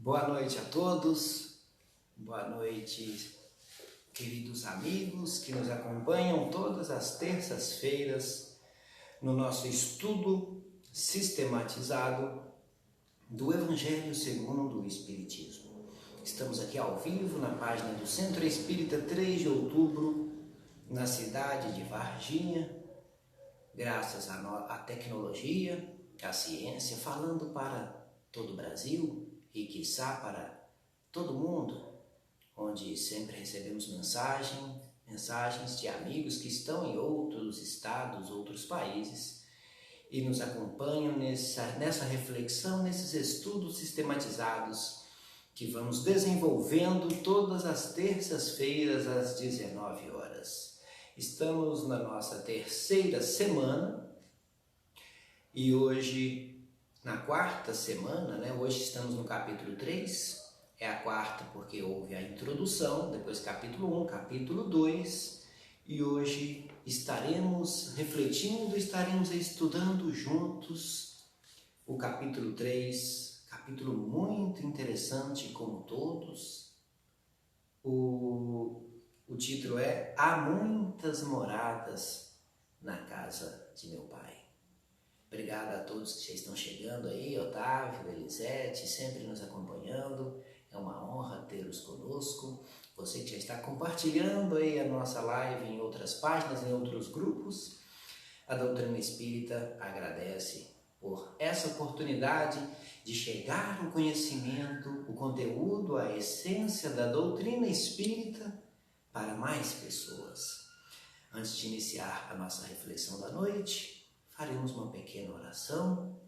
Boa noite a todos, boa noite, queridos amigos que nos acompanham todas as terças-feiras no nosso estudo sistematizado do Evangelho segundo o Espiritismo. Estamos aqui ao vivo na página do Centro Espírita 3 de outubro, na cidade de Varginha, graças à tecnologia, à ciência, falando para todo o Brasil e quiçá para todo mundo, onde sempre recebemos mensagens de amigos que estão em outros estados, outros países e nos acompanham nessa reflexão, nesses estudos sistematizados que vamos desenvolvendo todas as terças-feiras às 19 horas. Estamos na nossa terceira semana e hoje, na quarta semana, hoje estamos no capítulo 3, é a quarta porque houve a introdução, depois capítulo 1, capítulo 2, e hoje estaremos refletindo, estaremos estudando juntos o capítulo 3, capítulo muito interessante como todos. O título é Há muitas moradas na casa de meu Pai. Obrigado a todos que já estão chegando aí, Otávio, Elisete, sempre nos acompanhando. É uma honra tê-los conosco. Você que já está compartilhando aí a nossa live em outras páginas, em outros grupos. A Doutrina Espírita agradece por essa oportunidade de chegar no conhecimento, o conteúdo, a essência da doutrina espírita para mais pessoas. Antes de iniciar a nossa reflexão da noite, faremos uma pequena oração,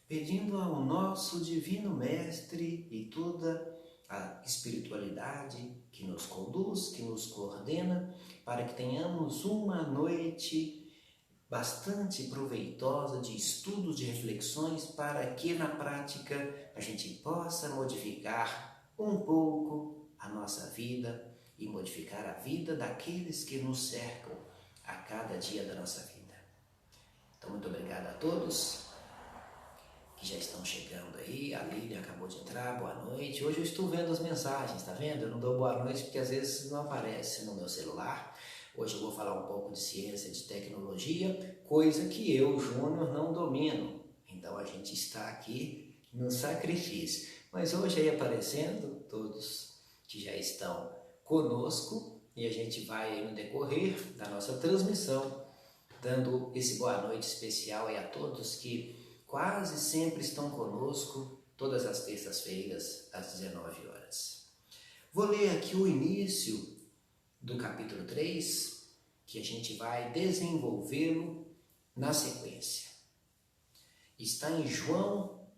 pedindo ao nosso Divino Mestre e toda a espiritualidade que nos conduz, que nos coordena, para que tenhamos uma noite bastante proveitosa de estudos, de reflexões, para que na prática a gente possa modificar um pouco a nossa vida e modificar a vida daqueles que nos cercam a cada dia da nossa vida. Então, muito obrigado a todos que já estão chegando aí. A Lília acabou de entrar, boa noite. Hoje eu estou vendo as mensagens, tá vendo? Eu não dou boa noite porque às vezes não aparece no meu celular. Hoje eu vou falar um pouco de ciência, de tecnologia, coisa que eu, Júnior, não domino. Então a gente está aqui no sacrifício. Mas hoje aí aparecendo todos que já estão conosco e a gente vai aí no decorrer da nossa transmissão dando esse boa noite especial aí a todos que quase sempre estão conosco todas as terças-feiras às 19 horas. Vou ler aqui o início do capítulo 3, que a gente vai desenvolvê-lo na sequência. Está em João,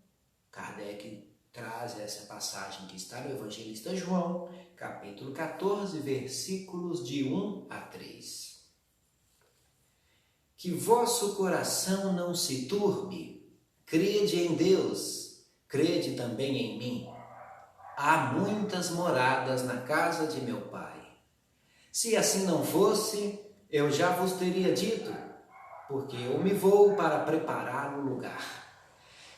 Kardec traz essa passagem que está no Evangelista João, capítulo 14, versículos de 1 a 3. Que vosso coração não se turbe, crede em Deus, crede também em mim. Há muitas moradas na casa de meu Pai. Se assim não fosse, eu já vos teria dito, porque eu me vou para preparar o lugar.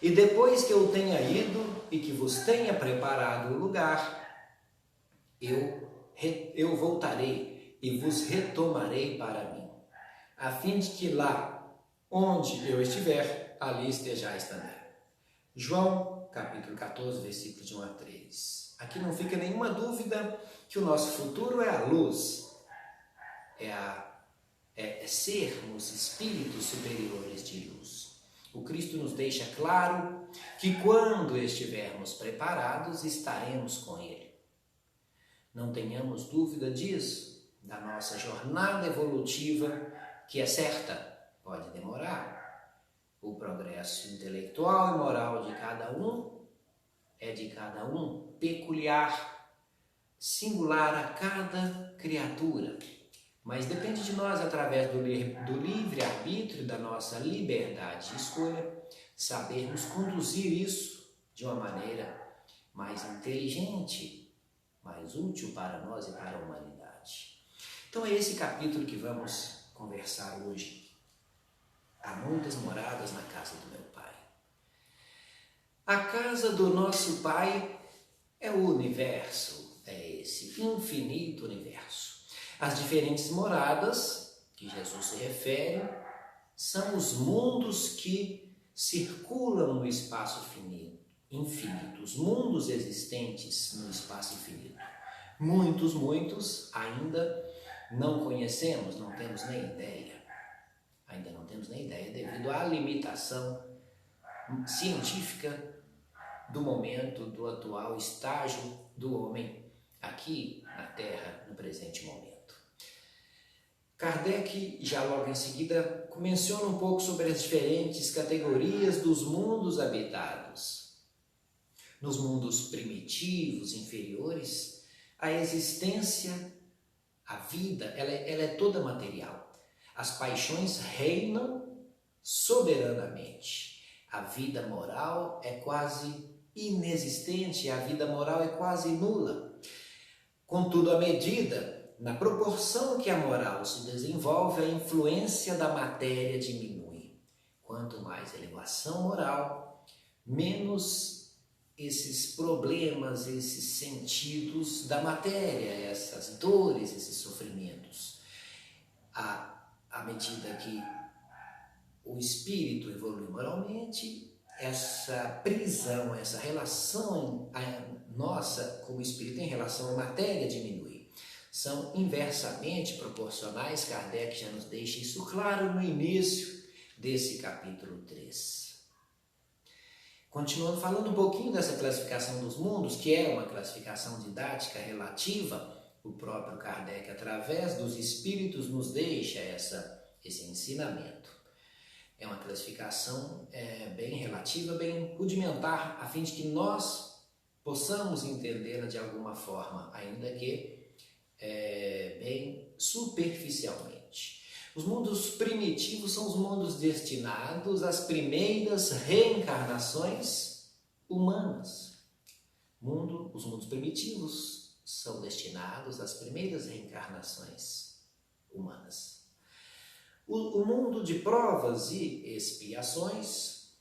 E depois que eu tenha ido e que vos tenha preparado o lugar, eu voltarei e vos retomarei para mim, a fim de que lá onde eu estiver, ali estejais também. João, capítulo 14, versículos de 1 a 3. Aqui não fica nenhuma dúvida que o nosso futuro é a luz, é sermos espíritos superiores de luz. O Cristo nos deixa claro que quando estivermos preparados, estaremos com Ele. Não tenhamos dúvida disso, da nossa jornada evolutiva, que é certa, pode demorar. O progresso intelectual e moral de cada um é de cada um, peculiar, singular a cada criatura. Mas depende de nós, através do livre-arbítrio, da nossa liberdade de escolha, sabermos conduzir isso de uma maneira mais inteligente, mais útil para nós e para a humanidade. Então é esse capítulo que vamos conversar hoje. Há muitas moradas na casa do meu Pai. A casa do nosso Pai É o universo, é esse infinito universo. As diferentes moradas que Jesus se refere são os mundos que circulam no espaço infinito, os mundos existentes no espaço infinito. Muitos ainda não conhecemos, não temos nem ideia. Ainda não temos nem ideia devido à limitação científica do momento, do atual estágio do homem aqui na Terra, no presente momento. Kardec, já logo em seguida, menciona um pouco sobre as diferentes categorias dos mundos habitados. Nos mundos primitivos, inferiores, a existência, a vida, ela é toda material. As paixões reinam soberanamente. A vida moral é quase inexistente, a vida moral é quase nula. Contudo, à medida, na proporção que a moral se desenvolve, a influência da matéria diminui. Quanto mais elevação moral, menos esses problemas, esses sentidos da matéria, essas dores, esses sofrimentos. À medida que o espírito evolui moralmente, essa prisão, essa relação nossa com o espírito em relação à matéria diminui. São inversamente proporcionais. Kardec já nos deixa isso claro no início desse capítulo 3. Continuando falando um pouquinho dessa classificação dos mundos, que é uma classificação didática relativa, o próprio Kardec, através dos espíritos, nos deixa esse ensinamento. É uma classificação bem relativa, bem rudimentar, a fim de que nós possamos entendê-la de alguma forma, ainda que bem superficialmente. Os mundos primitivos são os mundos destinados às primeiras reencarnações humanas. Os mundos primitivos são destinados às primeiras reencarnações humanas. O mundo de provas e expiações,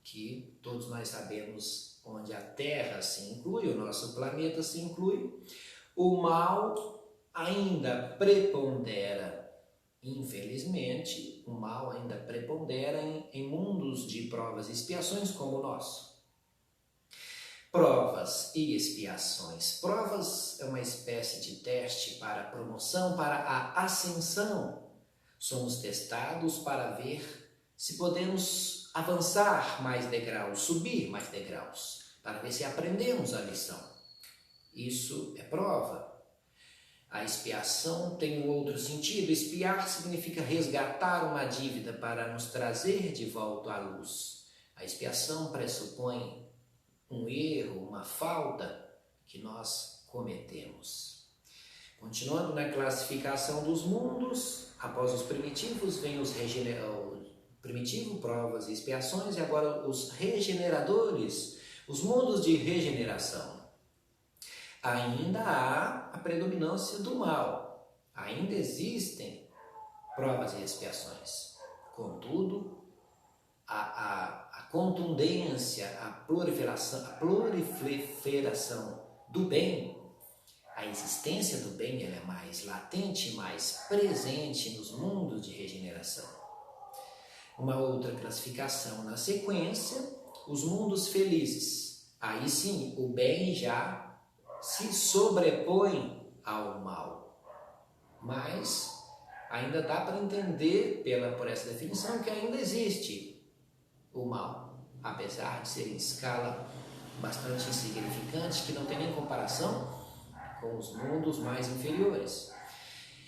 que todos nós sabemos onde a Terra se inclui, o nosso planeta se inclui, o mal ainda prepondera, infelizmente, o mal ainda prepondera em mundos de provas e expiações como o nosso. Provas e expiações. Provas é uma espécie de teste para a promoção, para a ascensão. Somos testados para ver se podemos avançar mais degraus, subir mais degraus, para ver se aprendemos a lição. Isso é prova. A expiação tem um outro sentido. Expiar significa resgatar uma dívida para nos trazer de volta à luz. A expiação pressupõe um erro, uma falta que nós cometemos. Continuando na classificação dos mundos, após os primitivos vem os primitivo, provas e expiações, e agora os regeneradores, os mundos de regeneração. Ainda há a predominância do mal, ainda existem provas e expiações. Contudo, a contundência, a proliferação do bem, a existência do bem, ela é mais latente, mais presente nos mundos de regeneração. Uma outra classificação na sequência, os mundos felizes. Aí sim, o bem já se sobrepõe ao mal. Mas ainda dá para entender por essa definição que ainda existe o mal, apesar de ser em escala bastante insignificante, que não tem nem comparação com os mundos mais inferiores.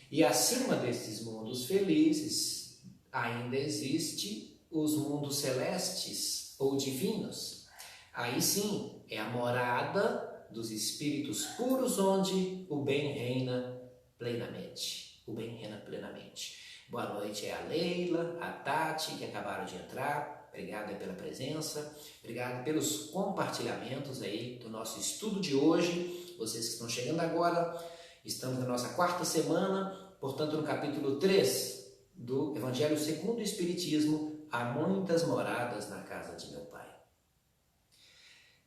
E acima desses mundos felizes ainda existe os mundos celestes ou divinos. Aí sim, é a morada dos espíritos puros, onde o bem reina plenamente. O bem reina plenamente. Boa noite a Leila, a Tati, que acabaram de entrar. Obrigado pela presença. Obrigado pelos compartilhamentos aí do nosso estudo de hoje. Vocês que estão chegando agora, estamos na nossa 4ª semana, portanto no capítulo 3 do Evangelho segundo o Espiritismo, há muitas moradas na casa de meu Pai.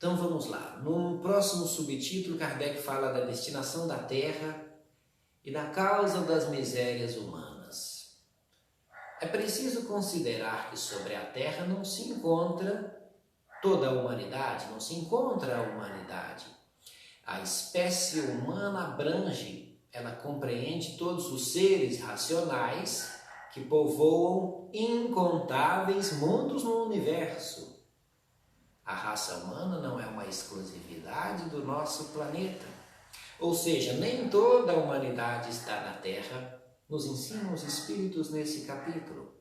Então vamos lá. No próximo subtítulo, Kardec fala da destinação da Terra e da causa das misérias humanas. É preciso considerar que sobre a Terra não se encontra toda a humanidade, não se encontra a humanidade. A espécie humana abrange, ela compreende todos os seres racionais que povoam incontáveis mundos no universo. A raça humana não é uma exclusividade do nosso planeta. Ou seja, nem toda a humanidade está na Terra, nos ensinam os Espíritos nesse capítulo.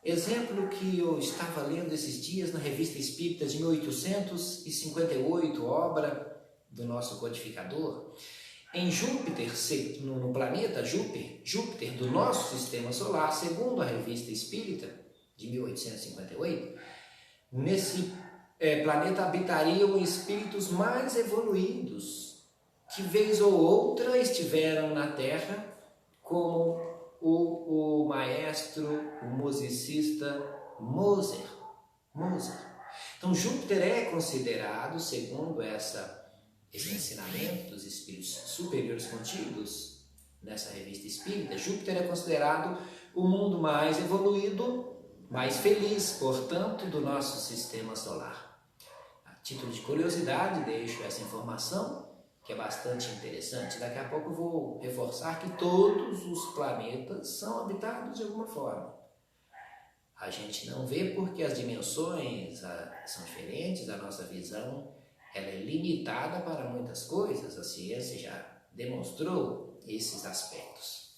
Exemplo que eu estava lendo esses dias na Revista Espírita de 1858, obra do nosso codificador. Em Júpiter, no planeta Júpiter do nosso sistema solar, segundo a Revista Espírita de 1858, nesse planeta habitariam espíritos mais evoluídos, que vez ou outra estiveram na Terra, como o maestro, o musicista Mozart. Então Júpiter é considerado, segundo esse ensinamento dos espíritos superiores contidos nessa revista espírita, Júpiter é considerado o mundo mais evoluído, mais feliz, portanto, do nosso sistema solar. A título de curiosidade, deixo essa informação, que é bastante interessante. Daqui a pouco eu vou reforçar que todos os planetas são habitados de alguma forma. A gente não vê porque as dimensões são diferentes, a nossa visão ela é limitada para muitas coisas, a ciência já demonstrou esses aspectos.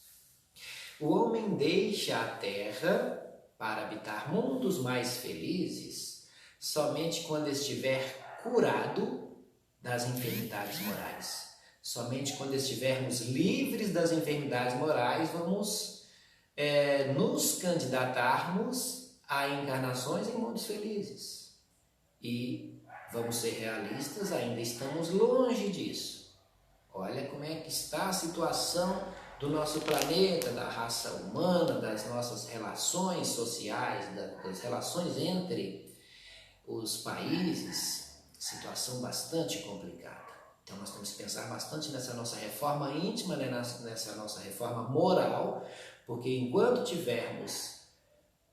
O homem deixa a Terra para habitar mundos mais felizes somente quando estiver curado das enfermidades morais. Somente quando estivermos livres das enfermidades morais vamos nos candidatarmos a encarnações em mundos felizes. E vamos ser realistas, ainda estamos longe disso. Olha como é que está a situação do nosso planeta, da raça humana, das nossas relações sociais, das relações entre os países, situação bastante complicada. Então nós temos que pensar bastante nessa nossa reforma íntima, né? Nessa nossa reforma moral, porque enquanto tivermos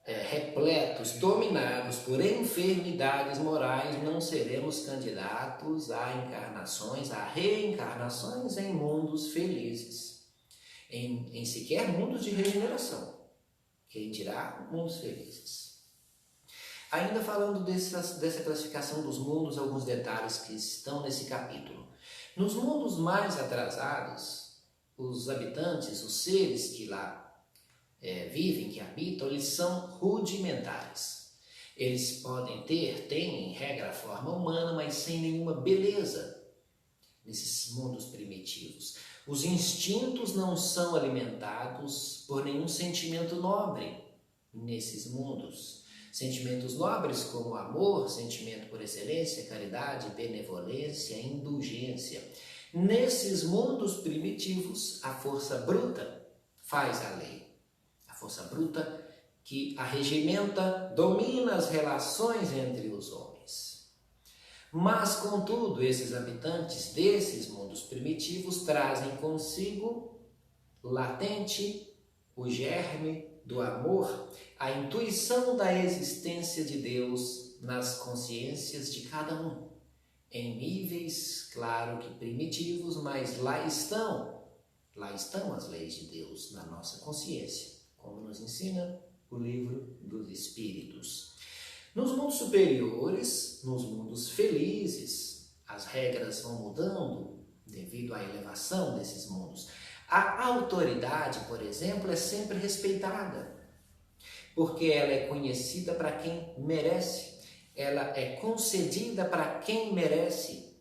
repletos, dominados por enfermidades morais, não seremos candidatos a encarnações, a reencarnações em mundos felizes, em sequer mundos de regeneração, quem dirá mundos felizes. Ainda falando dessa classificação dos mundos, alguns detalhes que estão nesse capítulo. Nos mundos mais atrasados, os habitantes, os seres que lá vivem, que habitam, eles são rudimentares. Eles têm em regra a forma humana, mas sem nenhuma beleza nesses mundos primitivos. Os instintos não são alimentados por nenhum sentimento nobre nesses mundos. Sentimentos nobres como amor, sentimento por excelência, caridade, benevolência, indulgência. Nesses mundos primitivos, a força bruta faz a lei. A força bruta que arregimenta, domina as relações entre os homens. Mas, contudo, esses habitantes desses mundos primitivos trazem consigo latente o germe do amor, a intuição da existência de Deus nas consciências de cada um, em níveis, claro que primitivos, mas lá estão as leis de Deus na nossa consciência, como nos ensina o livro dos Espíritos. Nos mundos superiores, nos mundos felizes, as regras vão mudando devido à elevação desses mundos. A autoridade, por exemplo, é sempre respeitada, porque ela é conhecida para quem merece, ela é concedida para quem merece.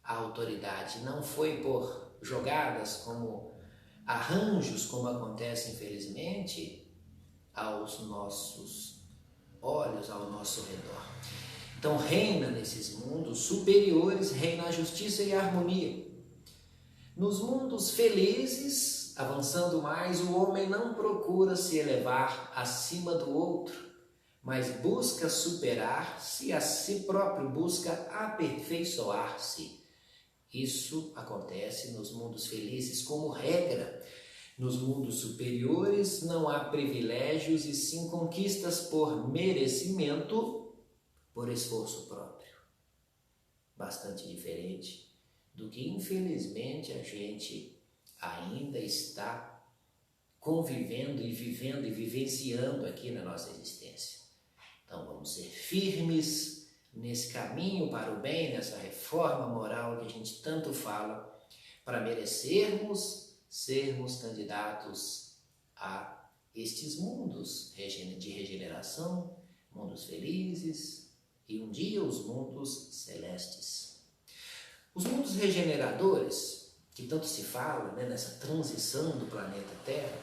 A autoridade não foi por jogadas como arranjos, como acontece infelizmente aos nossos olhos, ao nosso redor. Então reina nesses mundos superiores, reina a justiça e a harmonia. Nos mundos felizes, avançando mais, o homem não procura se elevar acima do outro, mas busca superar-se, a si próprio busca aperfeiçoar-se. Isso acontece nos mundos felizes como regra. Nos mundos superiores não há privilégios e sim conquistas por merecimento, por esforço próprio. Bastante diferente do que infelizmente a gente ainda está convivendo e vivendo e vivenciando aqui na nossa existência. Então vamos ser firmes nesse caminho para o bem, nessa reforma moral que a gente tanto fala, para merecermos sermos candidatos a estes mundos de regeneração, mundos felizes e um dia os mundos celestes. Os mundos regeneradores, que tanto se fala, né, nessa transição do planeta Terra,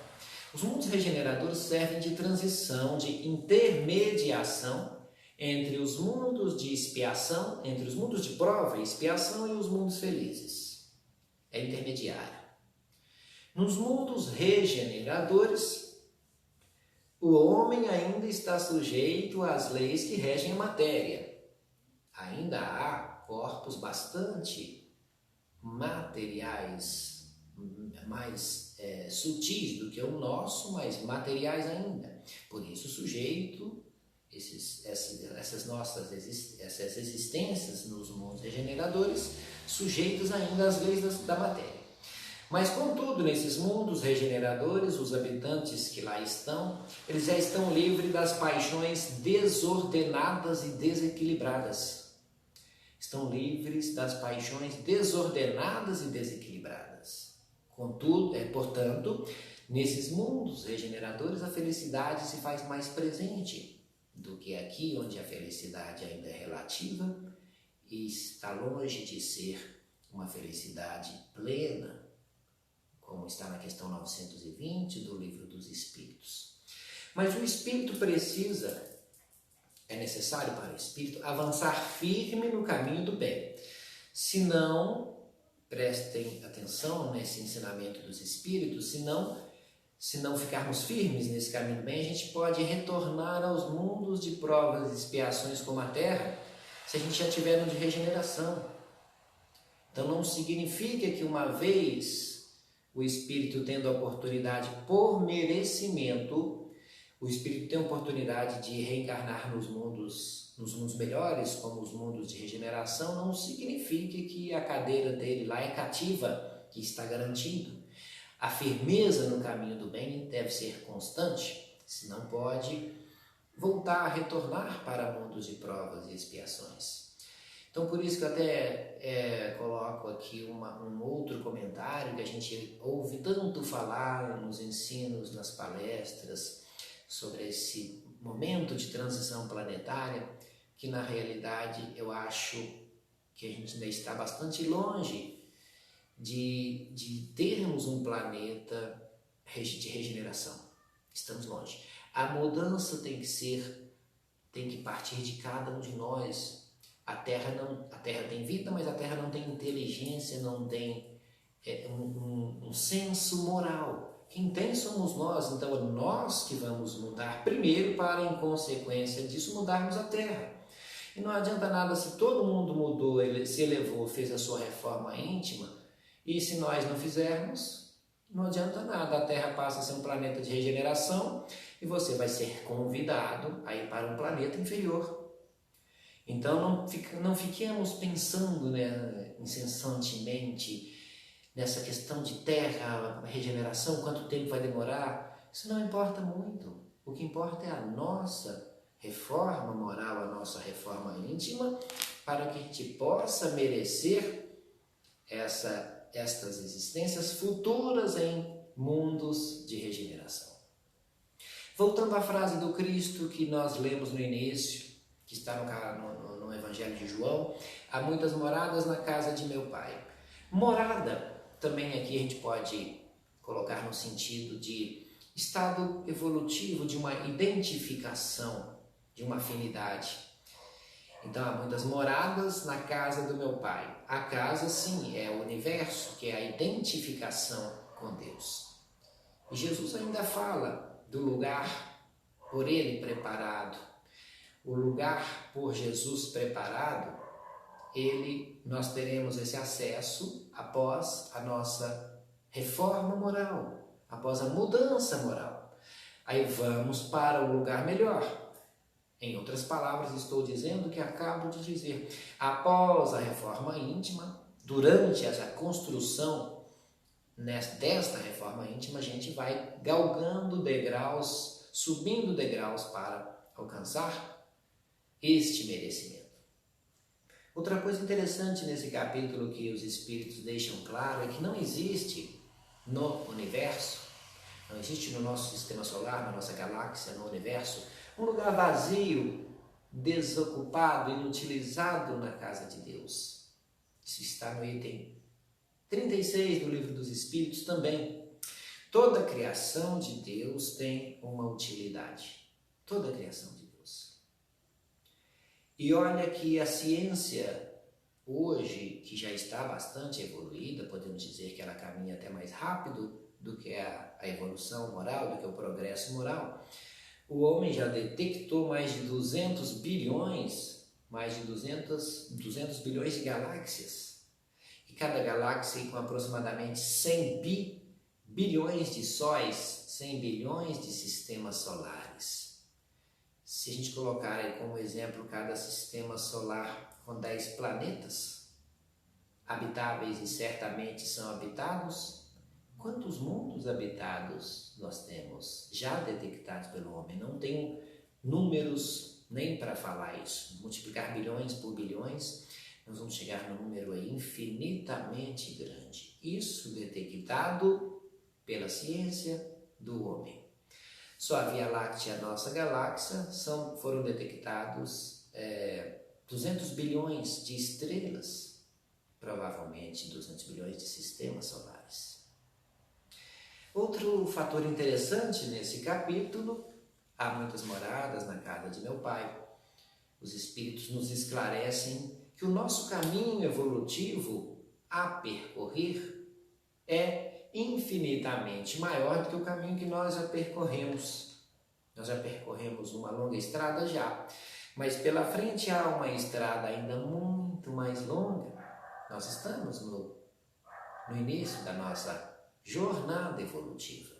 os mundos regeneradores servem de transição, de intermediação entre os mundos de expiação, entre os mundos de prova e expiação e os mundos felizes. É intermediário. Nos mundos regeneradores, o homem ainda está sujeito às leis que regem a matéria. Ainda há corpos bastante materiais, mais sutis do que o nosso, mas materiais ainda. Por isso, sujeito essas existências nos mundos regeneradores, sujeitos ainda às leis da matéria. Mas, contudo, nesses mundos regeneradores, os habitantes que lá estão, eles já estão livres das paixões desordenadas e desequilibradas. Estão livres das paixões desordenadas e desequilibradas. Portanto, nesses mundos regeneradores, a felicidade se faz mais presente do que aqui, onde a felicidade ainda é relativa e está longe de ser uma felicidade plena, como está na questão 920 do Livro dos Espíritos. Mas o espírito é necessário para o espírito avançar firme no caminho do bem. Se não, prestem atenção nesse ensinamento dos espíritos, se não ficarmos firmes nesse caminho do bem, a gente pode retornar aos mundos de provas e expiações como a Terra, se a gente já estiver no de regeneração. Então não significa que uma vez o espírito tendo a oportunidade por merecimento, o espírito tem a oportunidade de reencarnar nos mundos melhores, como os mundos de regeneração, não significa que a cadeira dele lá é cativa, que está garantido. A firmeza no caminho do bem deve ser constante, senão pode voltar a retornar para mundos de provas e expiações. Então, por isso que eu até coloco aqui um outro comentário que a gente ouve tanto falar nos ensinos, nas palestras, sobre esse momento de transição planetária, que na realidade eu acho que a gente ainda está bastante longe de termos um planeta de regeneração. Estamos longe. A mudança tem que partir de cada um de nós. A Terra tem vida, mas a Terra não tem inteligência, não tem um senso moral. Quem tem somos nós, então é nós que vamos mudar primeiro para, em consequência disso, mudarmos a Terra. E não adianta nada se todo mundo mudou, ele se elevou, fez a sua reforma íntima, e se nós não fizermos, não adianta nada. A Terra passa a ser um planeta de regeneração e você vai ser convidado a ir para um planeta inferior. Então não fiquemos pensando, né, incessantemente nessa questão de terra, regeneração, quanto tempo vai demorar. Isso não importa muito. O que importa é a nossa reforma moral, a nossa reforma íntima, para que a gente possa merecer estas existências futuras em mundos de regeneração. Voltando à frase do Cristo que nós lemos no início, que está no Evangelho de João, há muitas moradas na casa de meu Pai. Morada, também aqui a gente pode colocar no sentido de estado evolutivo, de uma identificação, de uma afinidade. Então há muitas moradas na casa do meu Pai. A casa, sim, é o universo, que é a identificação com Deus. E Jesus ainda fala do lugar por Ele preparado. o lugar por Jesus preparado, nós teremos esse acesso após a nossa reforma moral, após a mudança moral. Aí vamos para o lugar melhor. Em outras palavras, estou dizendo o que acabo de dizer. Após a reforma íntima, durante essa construção desta reforma íntima, a gente vai galgando degraus, subindo degraus para alcançar este merecimento. Outra coisa interessante nesse capítulo que os Espíritos deixam claro é que não existe no universo, não existe no nosso sistema solar, na nossa galáxia, no universo, um lugar vazio, desocupado, inutilizado na casa de Deus. Isso está no item 36 do Livro dos Espíritos também. Toda a criação de Deus tem uma utilidade. Toda a criação de Deus. E olha que a ciência, hoje, que já está bastante evoluída, podemos dizer que ela caminha até mais rápido do que a evolução moral, do que o progresso moral. O homem já detectou mais de 200 bilhões de galáxias. E cada galáxia com aproximadamente 100 bilhões de sóis, 100 bilhões de sistemas solares. Se a gente colocar aí como exemplo cada sistema solar com 10 planetas, habitáveis e certamente são habitados, quantos mundos habitados nós temos já detectados pelo homem? Não tenho números nem para falar isso. Multiplicar bilhões por bilhões, nós vamos chegar num número aí infinitamente grande. Isso detectado pela ciência do homem. Só a Via Láctea, a nossa galáxia, foram detectados 200 bilhões de estrelas, provavelmente 200 bilhões de sistemas solares. Outro fator interessante nesse capítulo, há muitas moradas na casa de meu pai. Os Espíritos nos esclarecem que o nosso caminho evolutivo a percorrer é infinitamente maior do que o caminho que nós já percorremos. Nós já percorremos uma longa estrada já, mas pela frente há uma estrada ainda muito mais longa. Nós estamos no início da nossa jornada evolutiva.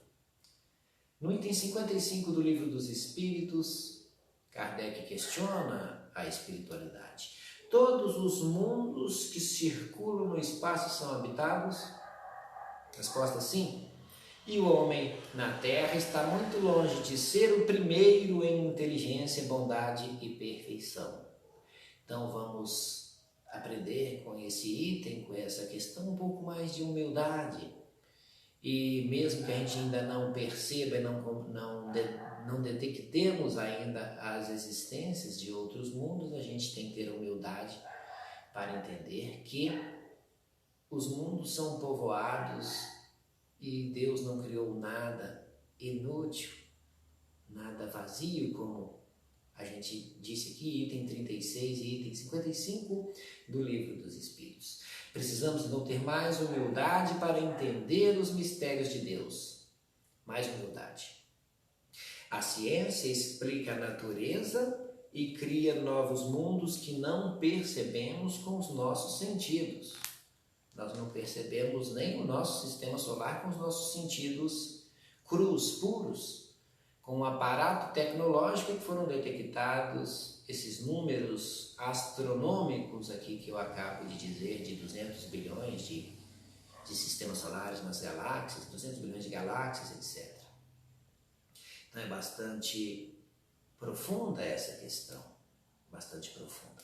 No item 55 do Livro dos Espíritos, Kardec questiona a espiritualidade. Todos os mundos que circulam no espaço são habitados? Resposta: sim. E o homem na Terra está muito longe de ser o primeiro em inteligência, bondade e perfeição. Então vamos aprender com esse item, com essa questão, um pouco mais de humildade. E mesmo que a gente ainda não perceba e não detectemos ainda as existências de outros mundos, a gente tem que ter humildade para entender que os mundos são povoados e Deus não criou nada inútil, nada vazio, como a gente disse aqui, item 36 e item 55 do Livro dos Espíritos. Precisamos então ter mais humildade para entender os mistérios de Deus. Mais humildade. A ciência explica a natureza e cria novos mundos que não percebemos com os nossos sentidos. Nós não percebemos nem o nosso sistema solar com os nossos sentidos crus, puros. Com um aparato tecnológico que foram detectados esses números astronômicos aqui que eu acabo de dizer, de 200 bilhões de sistemas solares nas galáxias, 200 bilhões de galáxias, etc. Então é bastante profunda essa questão, bastante profunda.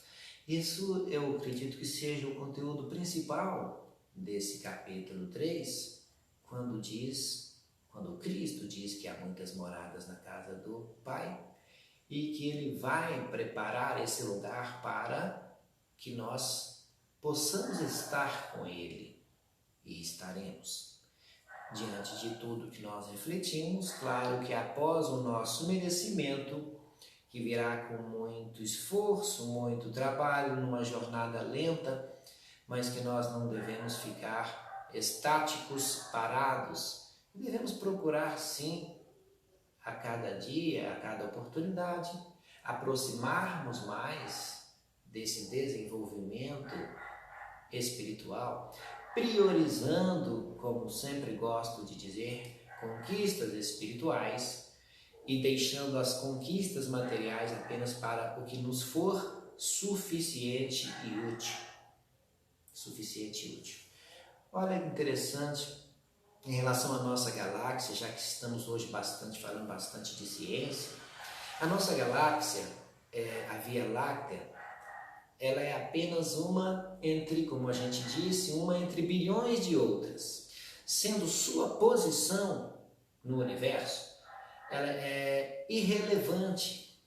Isso eu acredito que seja o conteúdo principal desse capítulo 3, quando Cristo diz que há muitas moradas na casa do Pai e que Ele vai preparar esse lugar para que nós possamos estar com Ele, e estaremos. Diante de tudo que nós refletimos, claro que após o nosso merecimento, que virá com muito esforço, muito trabalho, numa jornada lenta, mas que nós não devemos ficar estáticos, parados. Devemos procurar, sim, a cada dia, a cada oportunidade, aproximarmos mais desse desenvolvimento espiritual, priorizando, como sempre gosto de dizer, conquistas espirituais e deixando as conquistas materiais apenas para o que nos for suficiente e útil. Suficiente e útil. Olha que interessante, em relação à nossa galáxia, já que estamos hoje falando bastante de ciência, a nossa galáxia, a Via Láctea, ela é apenas uma entre, como a gente disse, uma entre bilhões de outras, sendo sua posição no universo, ela é irrelevante,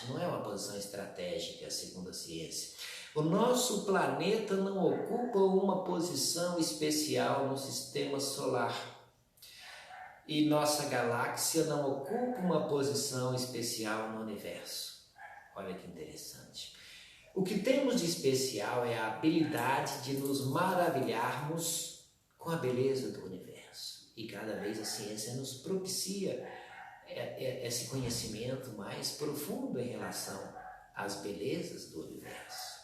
não é uma posição estratégica, segundo a ciência. O nosso planeta não ocupa uma posição especial no sistema solar e nossa galáxia não ocupa uma posição especial no universo. Olha que interessante. O que temos de especial é a habilidade de nos maravilharmos com a beleza do universo. E cada vez a ciência nos propicia esse conhecimento mais profundo em relação às belezas do universo.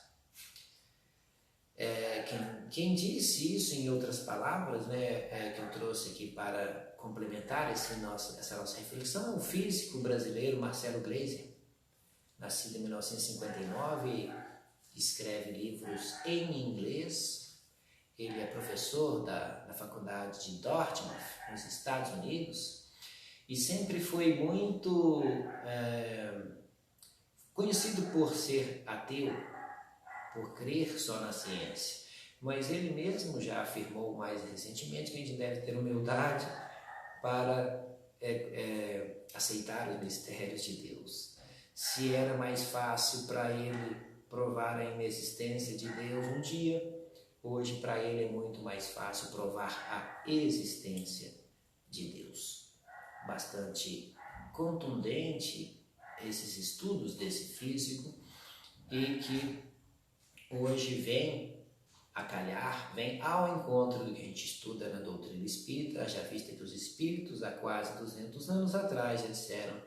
Quem disse isso, em outras palavras, que eu trouxe aqui para complementar essa nossa reflexão, é o físico brasileiro Marcelo Gleiser, nascido em 1959, escreve livros em inglês. Ele é professor da faculdade de Dartmouth, nos Estados Unidos, e sempre foi muito conhecido por ser ateu, por crer só na ciência. Mas ele mesmo já afirmou mais recentemente que a gente deve ter humildade para aceitar os mistérios de Deus. Se era mais fácil para ele provar a inexistência de Deus um dia, hoje para ele é muito mais fácil provar a existência de Deus. Bastante contundente esses estudos desse físico e que hoje vem a calhar, vem ao encontro do que a gente estuda na doutrina espírita, já vista que os espíritos há quase 200 anos atrás já disseram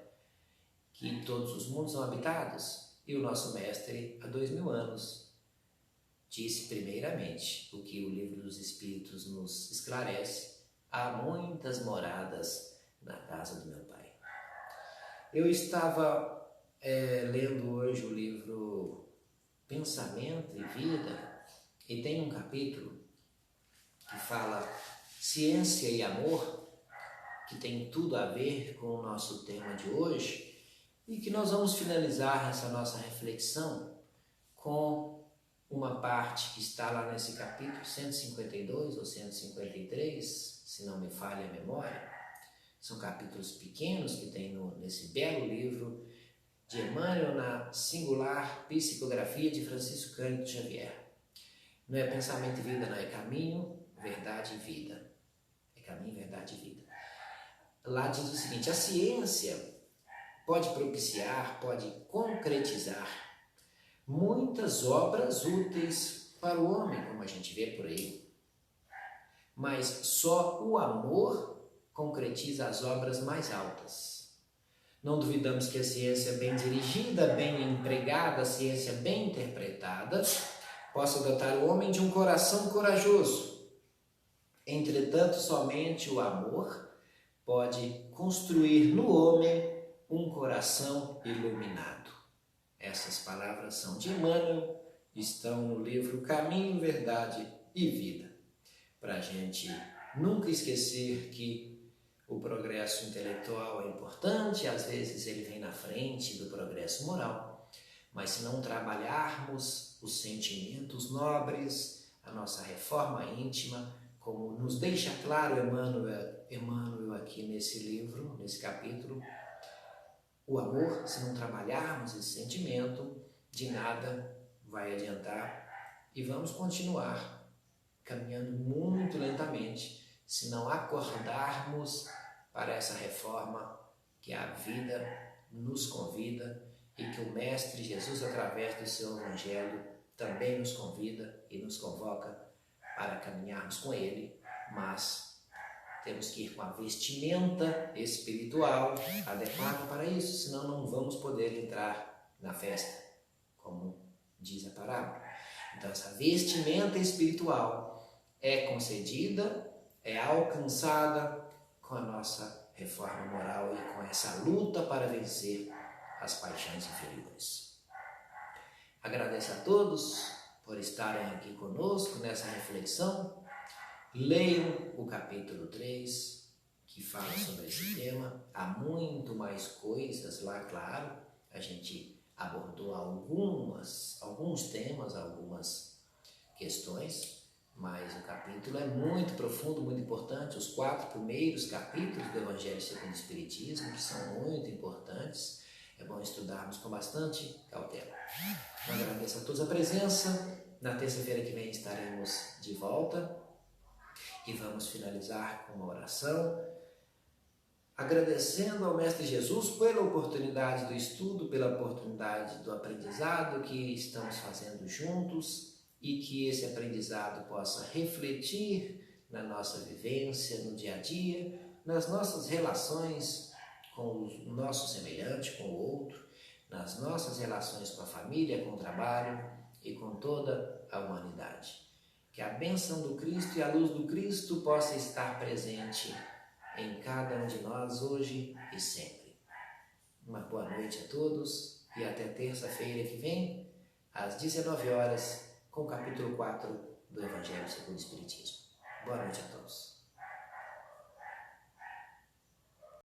que todos os mundos são habitados, e o nosso mestre há 2000 anos disse primeiramente o que o livro dos Espíritos nos esclarece: há muitas moradas na casa do meu Pai. Eu estava lendo hoje o livro Pensamento e Vida, e tem um capítulo que fala ciência e amor, que tem tudo a ver com o nosso tema de hoje, e que nós vamos finalizar essa nossa reflexão com uma parte que está lá nesse capítulo 152 ou 153, se não me falha a memória. São capítulos pequenos que tem nesse belo livro de Emmanuel, na singular psicografia de Francisco Cândido Xavier. Não é pensamento e vida, não, é caminho, verdade e vida. É caminho, verdade e vida. Lá diz o seguinte: a ciência pode propiciar, pode concretizar muitas obras úteis para o homem, como a gente vê por aí. Mas só o amor concretiza as obras mais altas. Não duvidamos que a ciência bem dirigida, bem empregada, a ciência bem interpretada, possa dotar o homem de um coração corajoso. Entretanto, somente o amor pode construir no homem um coração iluminado. Essas palavras são de Emmanuel, estão no livro Caminho, Verdade e Vida. Para a gente nunca esquecer que o progresso intelectual é importante, às vezes ele vem na frente do progresso moral, mas se não trabalharmos os sentimentos nobres, a nossa reforma íntima, como nos deixa claro Emmanuel aqui nesse livro, nesse capítulo, o amor, se não trabalharmos esse sentimento, de nada vai adiantar e vamos continuar caminhando muito lentamente se não acordarmos para essa reforma que a vida nos convida e que o Mestre Jesus, através do seu Evangelho, também nos convida e nos convoca para caminharmos com Ele, mas temos que ir com a vestimenta espiritual adequada para isso, senão não vamos poder entrar na festa, como diz a parábola. Então essa vestimenta espiritual é concedida, é alcançada com a nossa reforma moral e com essa luta para vencer as paixões inferiores. Agradeço a todos por estarem aqui conosco nessa reflexão. Leiam o capítulo 3, que fala sobre esse tema. Há muito mais coisas lá, claro. A gente abordou alguns temas, algumas questões, mas o capítulo é muito profundo, muito importante. Os 4 primeiros capítulos do Evangelho segundo o Espiritismo, que são muito importantes. É bom estudarmos com bastante cautela. Eu agradeço a todos a presença. Na terça-feira que vem estaremos de volta e vamos finalizar com uma oração, agradecendo ao Mestre Jesus pela oportunidade do estudo, pela oportunidade do aprendizado que estamos fazendo juntos e que esse aprendizado possa refletir na nossa vivência, no dia a dia, nas nossas relações com o nosso semelhante, com o outro, nas nossas relações com a família, com o trabalho e com toda a humanidade. Que a bênção do Cristo e a luz do Cristo possa estar presente em cada um de nós hoje e sempre. Uma boa noite a todos e até terça-feira que vem, às 19 horas, com o capítulo 4 do Evangelho segundo o Espiritismo. Boa noite a todos.